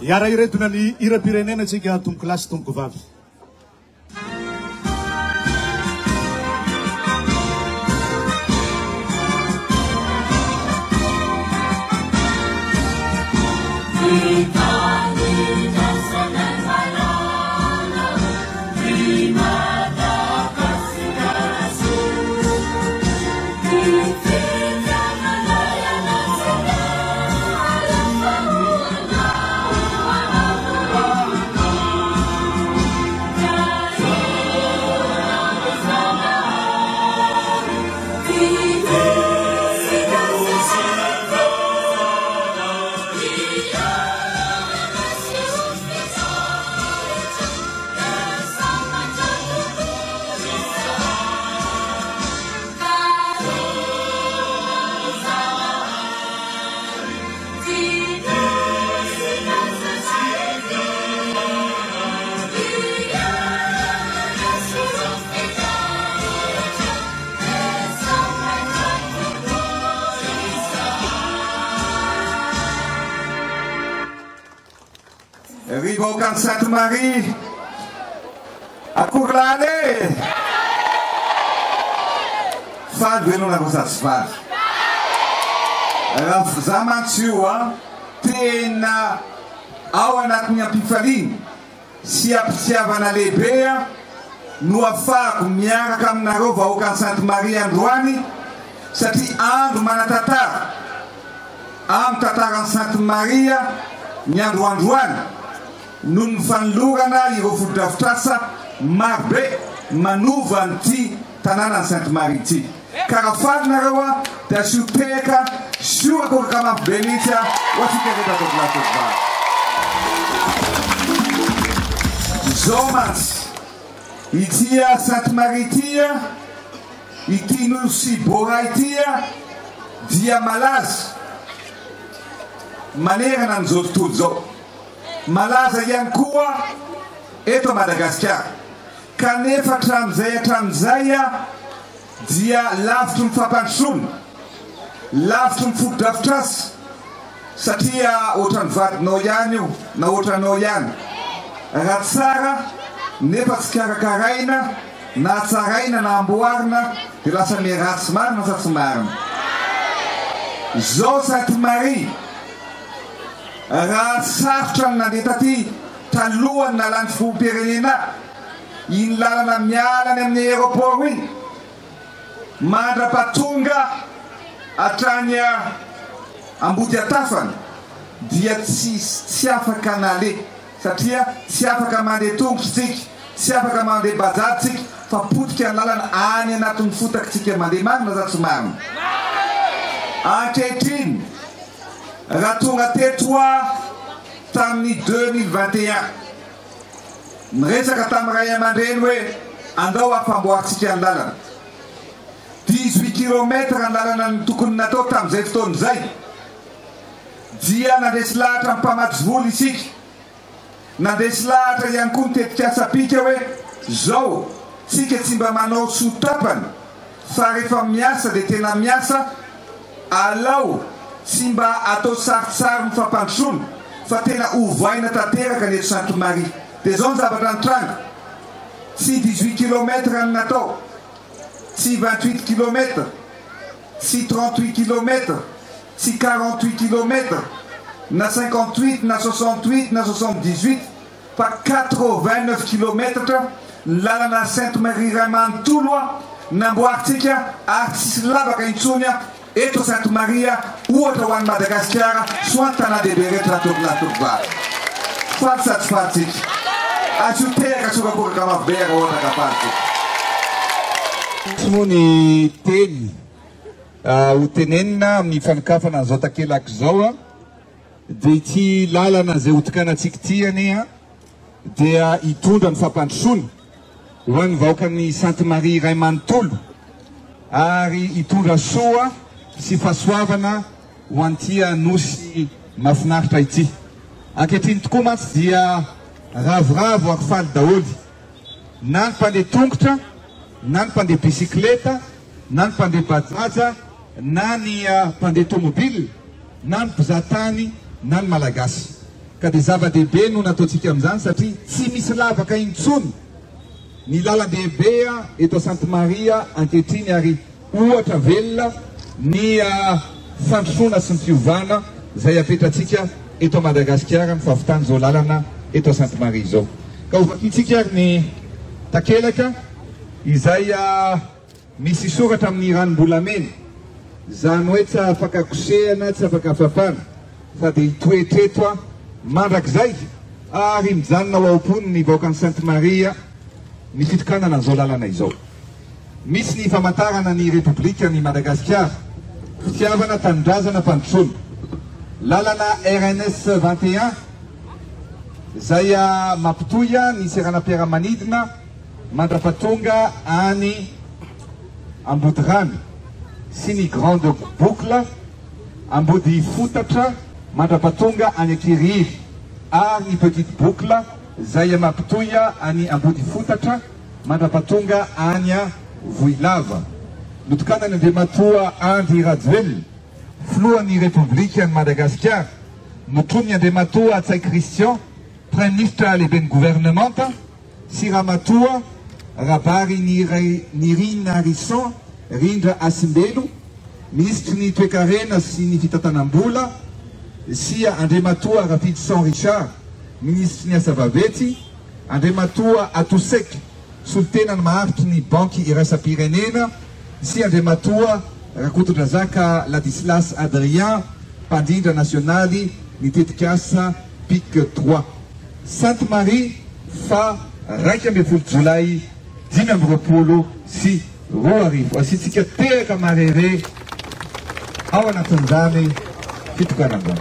Iara iretina ny hira-pirenena tsika tomboko lasy tomboko vavy. Rivocan Sainte Marie a Courlane Fad venona cosa sfad Zamantsua tena ao anatin'ny ampifaliana sy ampitiavana lehibe no afahako miaraka aminareo vahoaka Sainte Marie androany satria andro manatantara amin'ny tantaran'i Sainte Maria ny andro androany noho ny fanolorana ireo foto-drafitrasa marobe manova n'ity tanànan'i Sainte Marie ity. Karaha fadinareo a dia sioteka siorakoroka marobe mihitsy a ho atsika rehetra tokolatokobary. Izao mantsy itya Sainte Marie itya ity Nosy Bora itya dia malaza manerana n'izao tontolo zao. Malaza ihany koa eto Madagasikara kanefa hatramin'izay dia lavitry ny fampandrosoana lavitry ny foto-drafitrasa satria ohatran'ny vadinao ihany io na ohatranao ihany raha tsara nefa tsy karakaraina na tsaraina na amboarina dia lasa miratsy marina sa tsy marina. Zao Sainte Marie raha sarotra ny nandeha taty talohany nalany filoham-pirenena iny lalana mialany amin'ny aéroport iny mandra-pahatonga hatrany ambody atafany dia tsy afaka nale satria tsy afaka mandeha tongotra tsika tsy afaka mandeha bajady tsika fa potika ny lalana any anatin'ny fotaka tsika mandeha marina za tsy marina. Ankehitriny raha tonga teto tamin'ny 2021 niresaka tamin'ny ray aman-dreny hoe andao afamboaritsika ny lalana 18 kilometra ny lalana ny tokony natao tamin'izay fotoana izay dia nandesy lahatra ny mpamatsy voly isika nandesy lahatra ihany koa mitetika asapika hoe zao sika tsy mba manao sotapany fa rehefa miasa dia tena miasa alao tsy mba atao sarisary ny fampandrosoana fa tena ovaina tanteraka ny eto Sainte Marie dia zao ny zavatra nitranga tsy 18 kilometra ny natao tsy 28 kilometra tsy 38 kilometra tsy 48 kilometra na 58 na 68 na 78 fa 89 kilometra ny lalana Sainte Marie Ray Manontolo namboaritsika ary tsisy lavaka intsony eto Sainte Maria ohatra ho an'i Madagasikara soa ny tanàn-dehibe rehetra atokonatokovary faly sady falytsika azo teraka sokakokaka mavobera ohatra ka falytsika tsy moa ny teny ho tenenina amin'ny fanokafana an'izao takelaka izao dia ity lalana zay hotokanantsika ty anie dia hitondra ny fampandrosoana ho an'ny vahoakan'ny Sainte Marie Ray Manontolo ary hitondra soa sy fahasoavana ho an'ity nosy mahafinaritra ity. Ankehitriny tokoa mantsy dia ravoravo ary faly daholy na ny mpandeha tongotra na ny mpandeha bisikleta na ny mpandeha bajaja na ny mpandeha tomobile na ny mpizahatany na ny malagasy ka dia zava-dehibe no nataontsika amin'izany satria tsy misy lavaka intsony ny lalan-dehibe eto Sainte Maria ankehitriny ary ohatra velona ny fandrosoana sy ny fiovana izay apetratsika eto Madagasikara ny fahavitany izao lalana eto Sainte Marie izao ka hovakintsika ary ny takelaka izay misy soratra amin'ny ranom-bolamena zany hoe tsy afaka kosehana tsy afaka fafana fa dia hitoetreto mandrakizay ary mijanona ho aom-pony ny vahoakan'ny Sainte Maria ny fitokanana an'izao lalana izao. Misy ny famantarana ny Repoblika ny Madagasikara fitiavana tanindrazana mpandrosoana lalana RNS 21 izay mampitoy ny seranam-piaramanidina mandrapatonga any Ambodirano sy ny grande boucle Ambody fotatra mandrapatonga any Akiriry ary ny petite boucle izay mampitoy any Ambody fotatra mandrapatonga any Voilava. Notokanany Andriamatoa Andry Rajoelina filohan'ny Repoblika ny Madagasikara notron'ny Andriamatoa Tsay Christian Premier ministre lehiben'ny gouvernemanta sy Ramatoa Rabary Nirina Risson Rindra Asimbelo ministre ny toe-karena sy ny fitantanam-bola sy Andriamatoa Rapidson Richard ministre ny asa vavety Andriamatoa Atosek solitenany maharitry ny banky iraisam-pirenena sy Andriamatoa Rakotondrazaka Ladislas Adrien mpandindra nasionaly ny tetikasa PIC 3 Sainte Marie fa 12 Jolay 2020 sy 2020 asitsika teraka marere ao anatin'izany fitokanana.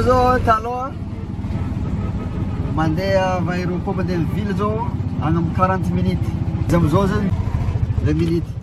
Zao taloha mandeha va aéroport mandeha ville zao agny amin'ny 40 minutes izy am'izao zany 20 minutes